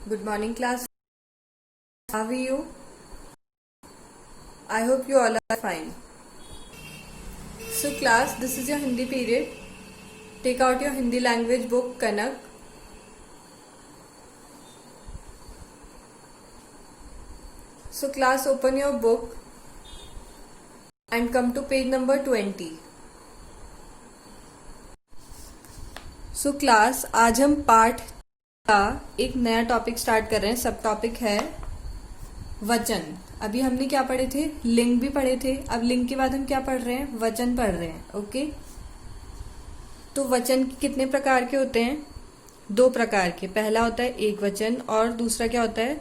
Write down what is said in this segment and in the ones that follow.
Good morning, class. How are you? I hope you all are fine. So, class, this is your Hindi period. Take out your Hindi language book, Kanak. So, class, open your book and come to page number 20. So, class, आज हम पाठ का एक नया topic start कर रहे हैं. सब टॉपिक है वचन. अभी हमने क्या पढ़े थे? लिंग भी पढ़े थे. अब लिंग के बाद हम क्या पढ़ रहे हैं? वचन पढ़ रहे हैं. ओके. तो वचन कितने प्रकार के होते हैं? 2 प्रकार के. पहला होता है एक वचन और दूसरा क्या होता है?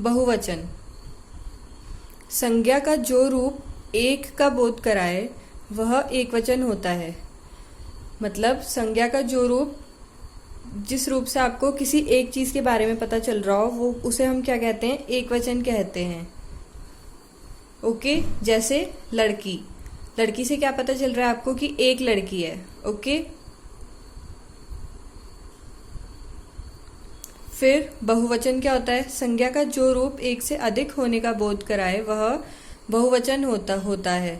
बहुवचन. संज्ञा का जो रूप एक का बोध कराए वह एक वचन होता है. मतलब संज्ञा का जो रूप, जिस रूप से आपको किसी एक चीज के बारे में पता चल रहा हो, वो उसे हम क्या कहते हैं? एक वचन कहते हैं. ओके. जैसे लड़की. लड़की से क्या पता चल रहा है आपको? कि एक लड़की है. ओके. फिर बहुवचन क्या होता है? संज्ञा का जो रूप एक से अधिक होने का बोध कराए वह बहुवचन होता है.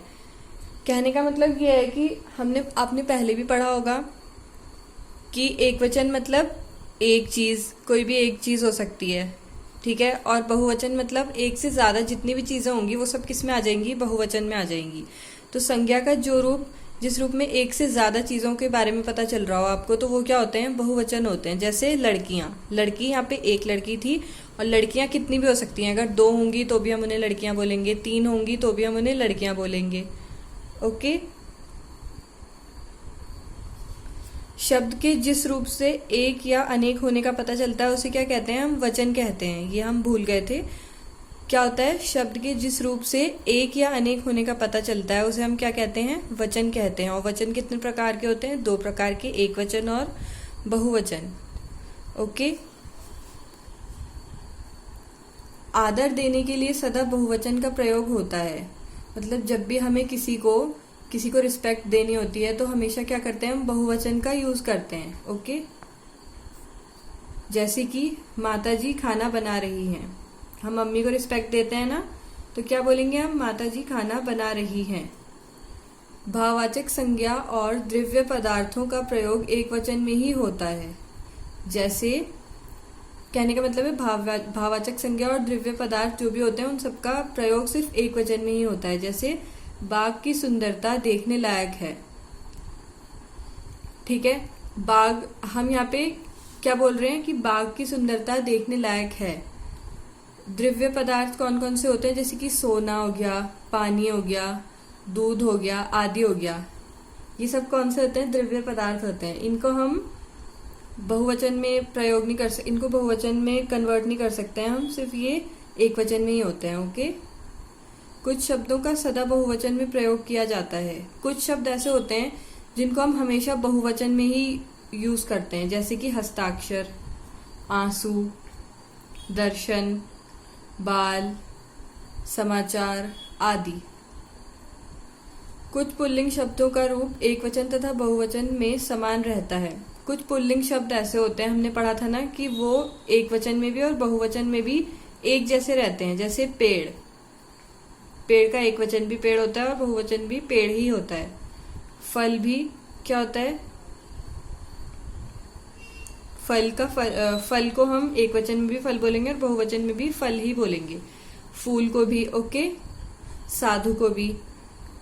कहने का मतलब यह है कि आपने पहले भी पढ़ा होगा कि एक वचन मतलब एक चीज, कोई भी एक चीज हो सकती है. ठीक है. और बहुवचन मतलब एक से ज्यादा जितनी भी चीजें होंगी वो सब किस में आ जाएंगी? बहुवचन में आ जाएंगी. तो संज्ञा का जो रूप, जिस रूप में एक से ज्यादा चीजों के बारे में पता चल रहा हो आपको, तो वो क्या होते हैं? बहुवचन होते हैं. जैसे लड़कियां. लड़की, यहाँ पे एक लड़की थी. और लड़कियां कितनी भी हो सकती हैं. अगर 2 होंगी तो भी हम उन्हें लड़कियां बोलेंगे, 3 होंगी तो भी हम उन्हें लड़कियां बोलेंगे. ओके. शब्द के जिस रूप से एक या अनेक होने का पता चलता है उसे क्या कहते हैं? हम वचन कहते हैं. ये हम भूल गए थे. क्या होता है? शब्द के जिस रूप से एक या अनेक होने का पता चलता है उसे हम क्या कहते हैं? वचन कहते हैं. और वचन कितने प्रकार के होते हैं? 2 प्रकार के, एक वचन और बहुवचन. ओके. आदर देने के लिए सदा बहुवचन का प्रयोग होता है. मतलब जब भी हमें किसी को रिस्पेक्ट देनी होती है तो हमेशा क्या करते हैं? हम बहुवचन का यूज करते हैं. ओके. जैसे कि माता जी खाना बना रही हैं. हम मम्मी को रिस्पेक्ट देते हैं ना, तो क्या बोलेंगे हम? माता जी खाना बना रही हैं. भाववाचक संज्ञा और द्रव्य पदार्थों का प्रयोग एक वचन में ही होता है. जैसे कहने का मतलब है भाववाचक संज्ञा और द्रव्य पदार्थ जो भी होते हैं उन सबका प्रयोग सिर्फ एक वचन में ही होता है. जैसे बाग की सुंदरता देखने लायक है. ठीक है. बाग, हम यहाँ पे क्या बोल रहे हैं? कि बाग की सुंदरता देखने लायक है. द्रव्य पदार्थ कौन कौन से होते हैं? जैसे कि सोना हो गया, पानी हो गया, दूध हो गया, आदि हो गया. ये सब कौन से होते हैं? द्रव्य पदार्थ होते हैं. इनको हम बहुवचन में प्रयोग नहीं कर सकते, इनको बहुवचन में कन्वर्ट नहीं कर सकते हैं हम. सिर्फ ये एक वचन में ही होते हैं. ओके. कुछ शब्दों का सदा बहुवचन में प्रयोग किया जाता है. कुछ शब्द ऐसे होते हैं जिनको हम हमेशा बहुवचन में ही यूज करते हैं. जैसे कि हस्ताक्षर, आंसू, दर्शन, बाल, समाचार आदि. कुछ पुल्लिंग शब्दों का रूप एक वचन तथा बहुवचन में समान रहता है. कुछ पुल्लिंग शब्द ऐसे होते हैं, हमने पढ़ा था ना, कि वो एक वचन में भी और बहुवचन में भी एक जैसे रहते हैं. जैसे पेड़. पेड़ का एक वचन भी पेड़ होता है और बहुवचन भी पेड़ ही होता है. फल भी क्या होता है? फल को हम एक वचन में भी फल बोलेंगे और बहुवचन में भी फल ही बोलेंगे. फूल को भी. ओके. साधु को भी.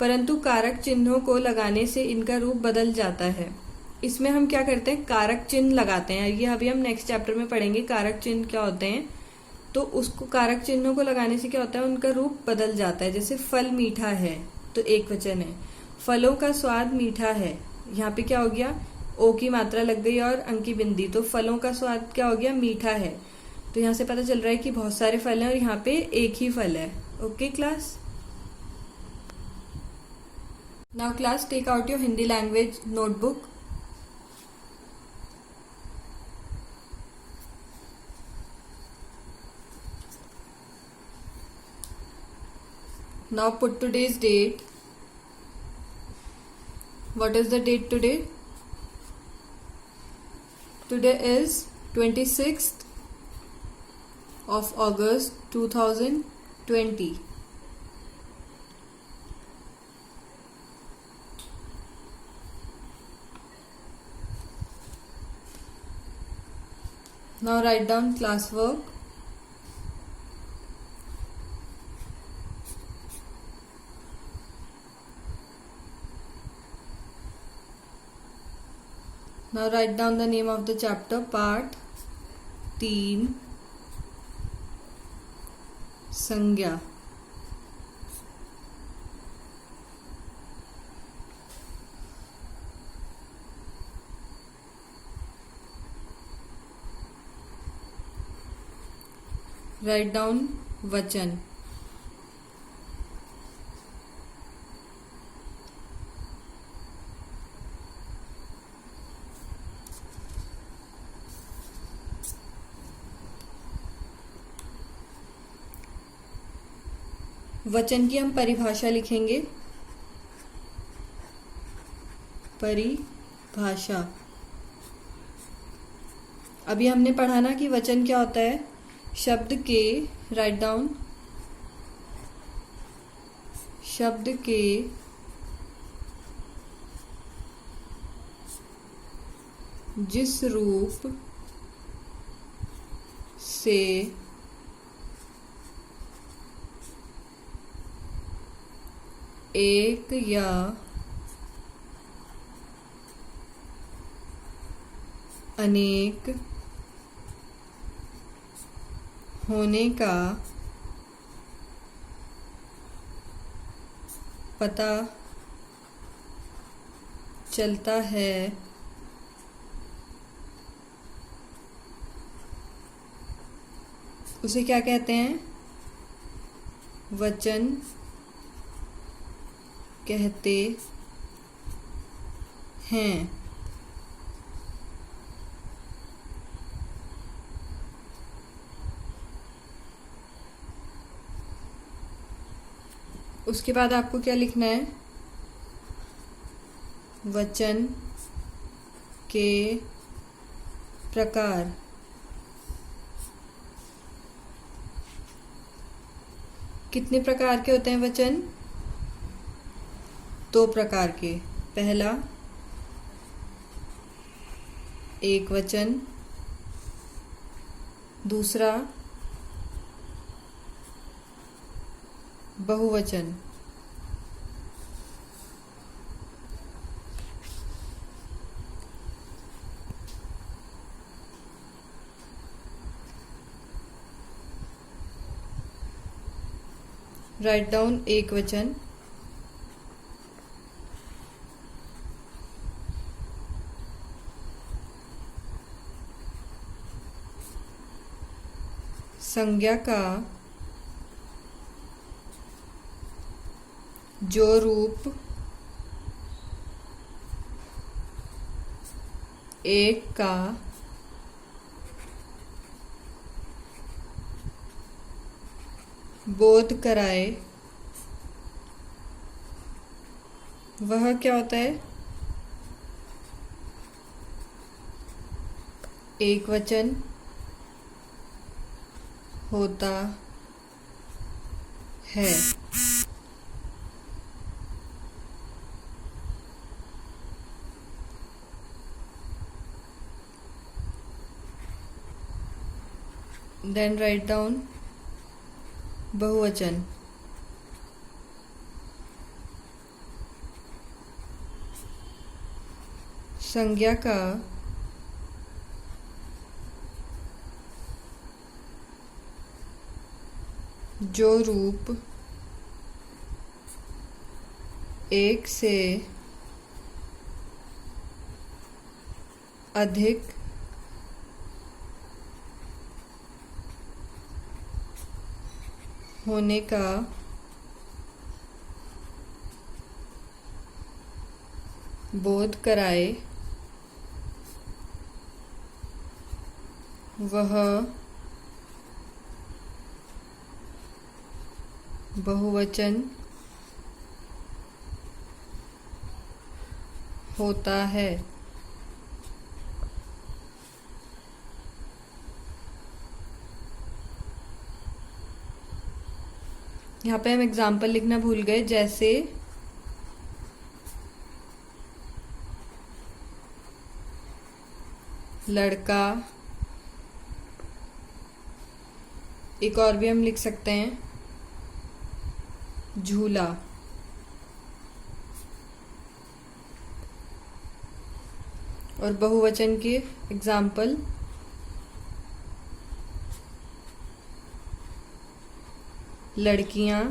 परंतु कारक चिन्हों को लगाने से इनका रूप बदल जाता है. इसमें हम क्या करते हैं? कारक चिन्ह लगाते हैं. ये अभी हम नेक्स्ट चैप्टर में पढ़ेंगे कारक चिन्ह क्या होते हैं. तो उसको कारक चिन्हों को लगाने से क्या होता है? उनका रूप बदल जाता है. जैसे फल मीठा है तो एक वचन है. फलों का स्वाद मीठा है. यहाँ पे क्या हो गया? ओ की मात्रा लग गई और अंक की बिंदी. तो फलों का स्वाद क्या हो गया? मीठा है. तो यहाँ से पता चल रहा है कि बहुत सारे फल हैं और यहाँ पे एक ही फल है. Okay class. Now class, take out your Hindi language notebook. Now put today's date. What is the date today? Today is 26th of August 2020. Now write down classwork. Now write down the name of the chapter, part 3, संज्ञा. Write down वचन. वचन की हम परिभाषा लिखेंगे. परिभाषा. अभी हमने पढ़ा ना कि वचन क्या होता है. शब्द के, राइट डाउन, शब्द के जिस रूप से एक या अनेक होने का पता चलता है, उसे क्या कहते हैं. वचन कहते हैं. उसके बाद आपको क्या लिखना है. वचन के प्रकार. कितने प्रकार के होते हैं वचन. 2 प्रकार के. पहला एक वचन, दूसरा बहुवचन. राइट डाउन एक वचन. संज्ञा का जो रूप एक का बोध कराए, वह क्या होता है. एक वचन होता है. Then write down बहुवचन. संज्ञा का जो रूप एक से अधिक होने का बोध कराए, वह बहुवचन होता है. यहाँ पे हम एग्जाम्पल लिखना भूल गए, जैसे लड़का। एक और भी हम लिख सकते हैं, झूला। और बहुवचन के एग्जाम्पल, लड़कियां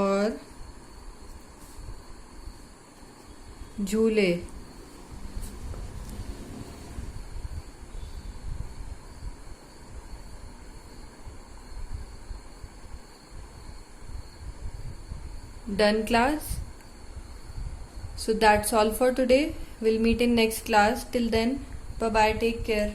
और झूले। Done class? So that's all for today. We'll meet in next class. Till then, bye bye, take care.